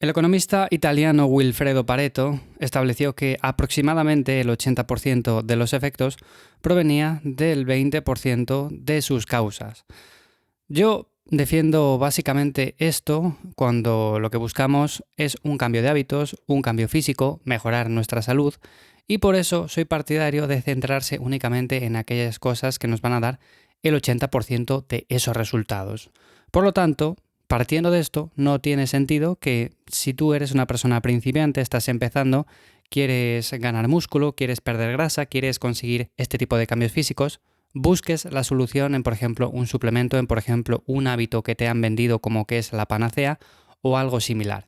El economista italiano Wilfredo Pareto estableció que aproximadamente el 80% de los efectos provenía del 20% de sus causas. Yo defiendo básicamente esto cuando lo que buscamos es un cambio de hábitos, un cambio físico, mejorar nuestra salud, y por eso soy partidario de centrarse únicamente en aquellas cosas que nos van a dar el 80% de esos resultados. Por lo tanto, partiendo de esto, no tiene sentido que si tú eres una persona principiante, estás empezando, quieres ganar músculo, quieres perder grasa, quieres conseguir este tipo de cambios físicos, busques la solución en, por ejemplo, un suplemento, en, por ejemplo, un hábito que te han vendido como que es la panacea o algo similar.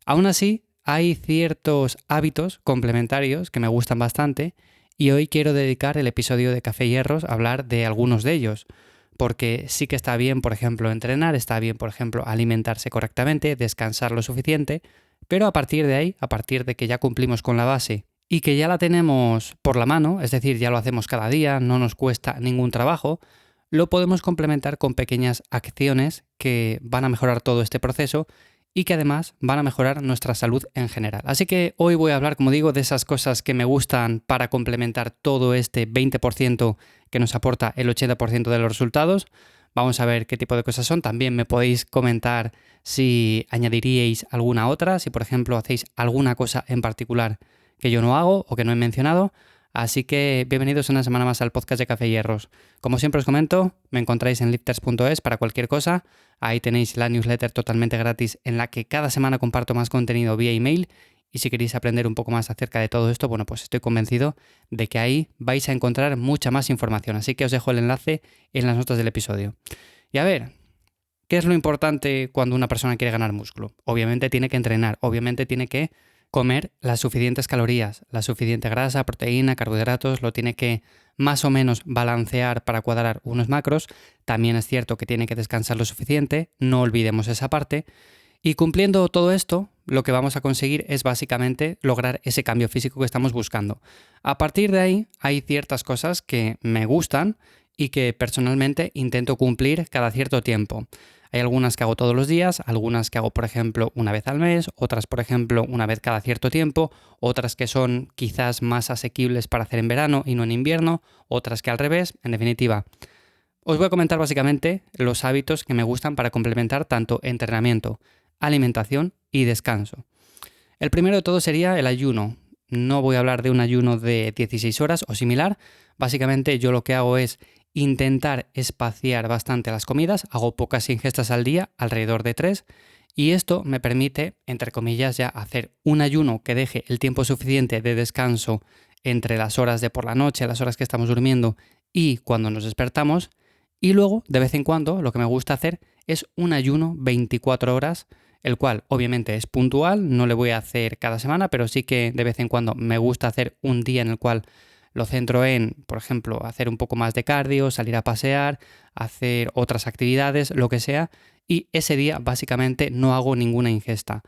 Aún así, hay ciertos hábitos complementarios que me gustan bastante y hoy quiero dedicar el episodio de Café y Hierros a hablar de algunos de ellos. Porque sí que está bien, por ejemplo, entrenar, está bien, por ejemplo, alimentarse correctamente, descansar lo suficiente, pero a partir de ahí, a partir de que ya cumplimos con la base y que ya la tenemos por la mano, es decir, ya lo hacemos cada día, no nos cuesta ningún trabajo, lo podemos complementar con pequeñas acciones que van a mejorar todo este proceso y que además van a mejorar nuestra salud en general. Así que hoy voy a hablar, como digo, de esas cosas que me gustan para complementar todo este 20% que nos aporta el 80% de los resultados. Vamos a ver qué tipo de cosas son. También me podéis comentar si añadiríais alguna otra, si por ejemplo hacéis alguna cosa en particular que yo no hago o que no he mencionado. Así que bienvenidos una semana más al podcast de Café y Hierros. Como siempre os comento, me encontráis en lifters.es para cualquier cosa. Ahí tenéis la newsletter totalmente gratis en la que cada semana comparto más contenido vía email. Y si queréis aprender un poco más acerca de todo esto, bueno, pues estoy convencido de que ahí vais a encontrar mucha más información. Así que os dejo el enlace en las notas del episodio. Y a ver, ¿qué es lo importante cuando una persona quiere ganar músculo? Obviamente tiene que entrenar, obviamente tiene que comer las suficientes calorías, la suficiente grasa, proteína, carbohidratos, lo tiene que más o menos balancear para cuadrar unos macros. También es cierto que tiene que descansar lo suficiente, no olvidemos esa parte. Y cumpliendo todo esto, lo que vamos a conseguir es básicamente lograr ese cambio físico que estamos buscando. A partir de ahí, hay ciertas cosas que me gustan y que personalmente intento cumplir cada cierto tiempo. Hay algunas que hago todos los días, algunas que hago, por ejemplo, una vez al mes, otras, por ejemplo, una vez cada cierto tiempo, otras que son quizás más asequibles para hacer en verano y no en invierno, otras que al revés. En definitiva, os voy a comentar básicamente los hábitos que me gustan para complementar tanto entrenamiento, alimentación y descanso. El primero de todo sería el ayuno. No voy a hablar de un ayuno de 16 horas o similar. Básicamente yo lo que hago es intentar espaciar bastante las comidas, hago pocas ingestas al día, alrededor de 3, y esto me permite, entre comillas, ya hacer un ayuno que deje el tiempo suficiente de descanso entre las horas de por la noche, las horas que estamos durmiendo y cuando nos despertamos, y luego, de vez en cuando, lo que me gusta hacer es un ayuno 24 horas, el cual obviamente es puntual, no le voy a hacer cada semana, pero sí que de vez en cuando me gusta hacer un día en el cual lo centro en, por ejemplo, hacer un poco más de cardio, salir a pasear, hacer otras actividades, lo que sea, y ese día básicamente no hago ninguna ingesta.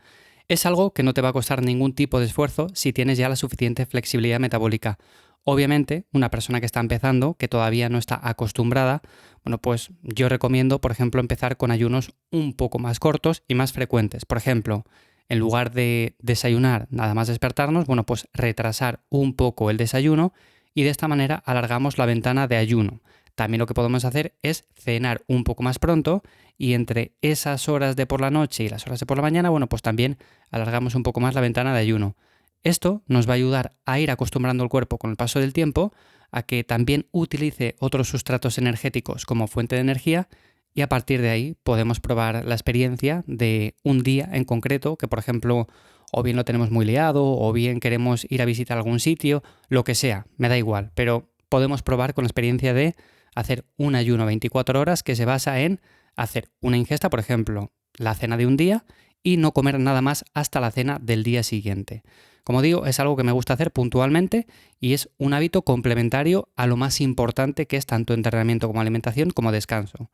Es algo que no te va a costar ningún tipo de esfuerzo si tienes ya la suficiente flexibilidad metabólica. Obviamente, una persona que está empezando, que todavía no está acostumbrada, bueno, pues yo recomiendo, por ejemplo, empezar con ayunos un poco más cortos y más frecuentes. Por ejemplo, en lugar de desayunar nada más despertarnos, bueno, pues retrasar un poco el desayuno y de esta manera alargamos la ventana de ayuno. También lo que podemos hacer es cenar un poco más pronto y entre esas horas de por la noche y las horas de por la mañana, bueno, pues también alargamos un poco más la ventana de ayuno. Esto nos va a ayudar a ir acostumbrando el cuerpo con el paso del tiempo a que también utilice otros sustratos energéticos como fuente de energía y a partir de ahí podemos probar la experiencia de un día en concreto que, por ejemplo, o bien lo tenemos muy liado o bien queremos ir a visitar algún sitio, lo que sea, me da igual, pero podemos probar con la experiencia de hacer un ayuno 24 horas que se basa en hacer una ingesta, por ejemplo, la cena de un día y no comer nada más hasta la cena del día siguiente. Como digo, es algo que me gusta hacer puntualmente y es un hábito complementario a lo más importante que es tanto entrenamiento como alimentación como descanso.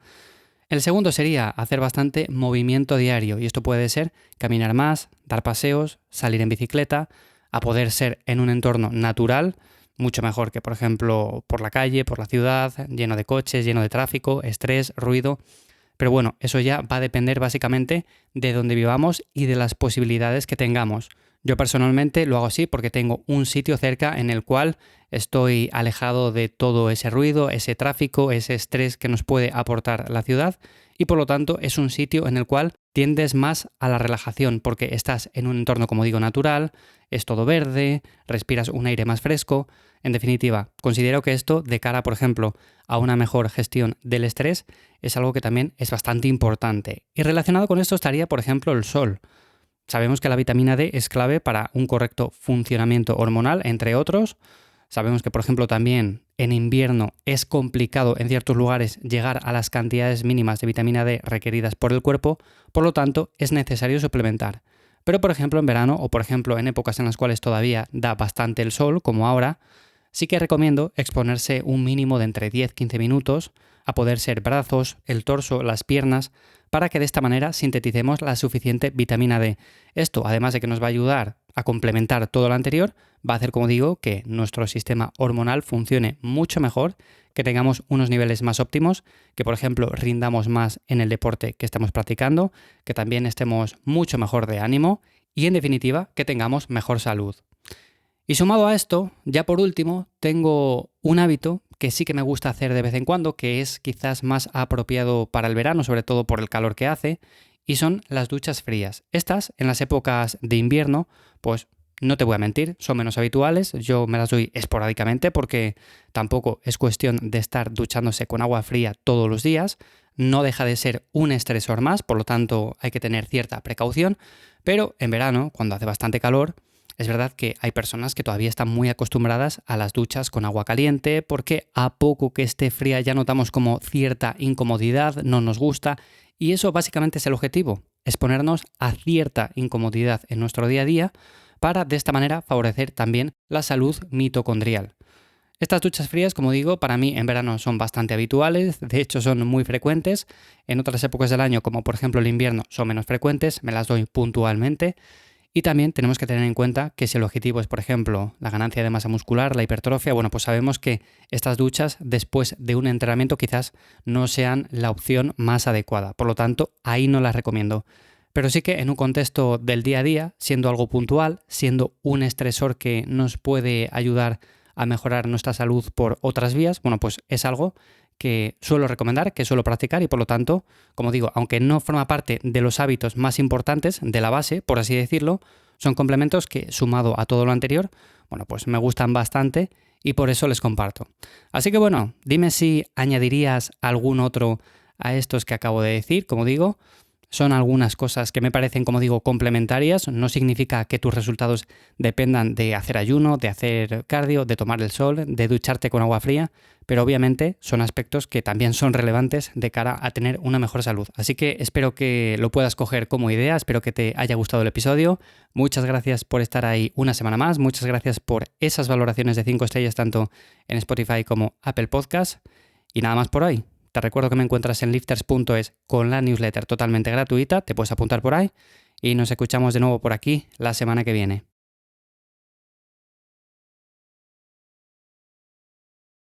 El segundo sería hacer bastante movimiento diario y esto puede ser caminar más, dar paseos, salir en bicicleta, a poder ser en un entorno natural, mucho mejor que por ejemplo por la calle, por la ciudad, lleno de coches, lleno de tráfico, estrés, ruido. Pero bueno, eso ya va a depender básicamente de dónde vivamos y de las posibilidades que tengamos. Yo personalmente lo hago así porque tengo un sitio cerca en el cual estoy alejado de todo ese ruido, ese tráfico, ese estrés que nos puede aportar la ciudad y por lo tanto es un sitio en el cual tiendes más a la relajación porque estás en un entorno, como digo, natural, es todo verde, respiras un aire más fresco. En definitiva, considero que esto, de cara, por ejemplo, a una mejor gestión del estrés, es algo que también es bastante importante. Y relacionado con esto estaría, por ejemplo, el sol. Sabemos que la vitamina D es clave para un correcto funcionamiento hormonal, entre otros. Sabemos que, por ejemplo, también en invierno es complicado en ciertos lugares llegar a las cantidades mínimas de vitamina D requeridas por el cuerpo, por lo tanto es necesario suplementar. Pero, por ejemplo, en verano o, por ejemplo, en épocas en las cuales todavía da bastante el sol, como ahora, sí que recomiendo exponerse un mínimo de entre 10-15 minutos a poder ser brazos, el torso, las piernas, para que de esta manera sinteticemos la suficiente vitamina D. Esto, además de que nos va a ayudar a complementar todo lo anterior, va a hacer, como digo, que nuestro sistema hormonal funcione mucho mejor, que tengamos unos niveles más óptimos, que por ejemplo rindamos más en el deporte que estamos practicando, que también estemos mucho mejor de ánimo y en definitiva que tengamos mejor salud. Y sumado a esto, ya por último, tengo un hábito que sí que me gusta hacer de vez en cuando, que es quizás más apropiado para el verano, sobre todo por el calor que hace, y son las duchas frías. Estas, en las épocas de invierno, pues no te voy a mentir, son menos habituales, yo me las doy esporádicamente porque tampoco es cuestión de estar duchándose con agua fría todos los días, no deja de ser un estresor más, por lo tanto hay que tener cierta precaución, pero en verano, cuando hace bastante calor, es verdad que hay personas que todavía están muy acostumbradas a las duchas con agua caliente porque a poco que esté fría ya notamos como cierta incomodidad, no nos gusta y eso básicamente es el objetivo, exponernos a cierta incomodidad en nuestro día a día para de esta manera favorecer también la salud mitocondrial. Estas duchas frías, como digo, para mí en verano son bastante habituales, de hecho son muy frecuentes, en otras épocas del año como por ejemplo el invierno son menos frecuentes, me las doy puntualmente. Y también tenemos que tener en cuenta que si el objetivo es, por ejemplo, la ganancia de masa muscular, la hipertrofia, bueno, pues sabemos que estas duchas después de un entrenamiento quizás no sean la opción más adecuada. Por lo tanto, ahí no las recomiendo. Pero sí que en un contexto del día a día, siendo algo puntual, siendo un estresor que nos puede ayudar a mejorar nuestra salud por otras vías, bueno, pues es algo que suelo recomendar, que suelo practicar y por lo tanto, como digo, aunque no forma parte de los hábitos más importantes, de la base, por así decirlo, son complementos que, sumado a todo lo anterior, bueno, pues me gustan bastante y por eso les comparto. Así que bueno, dime si añadirías algún otro a estos que acabo de decir, como digo. Son algunas cosas que me parecen, como digo, complementarias. No significa que tus resultados dependan de hacer ayuno, de hacer cardio, de tomar el sol, de ducharte con agua fría, pero obviamente son aspectos que también son relevantes de cara a tener una mejor salud. Así que espero que lo puedas coger como idea, espero que te haya gustado el episodio. Muchas gracias por estar ahí una semana más, muchas gracias por esas valoraciones de 5 estrellas tanto en Spotify como Apple Podcast. Y nada más por hoy. Te recuerdo que me encuentras en lifters.es con la newsletter totalmente gratuita, te puedes apuntar por ahí y nos escuchamos de nuevo por aquí la semana que viene.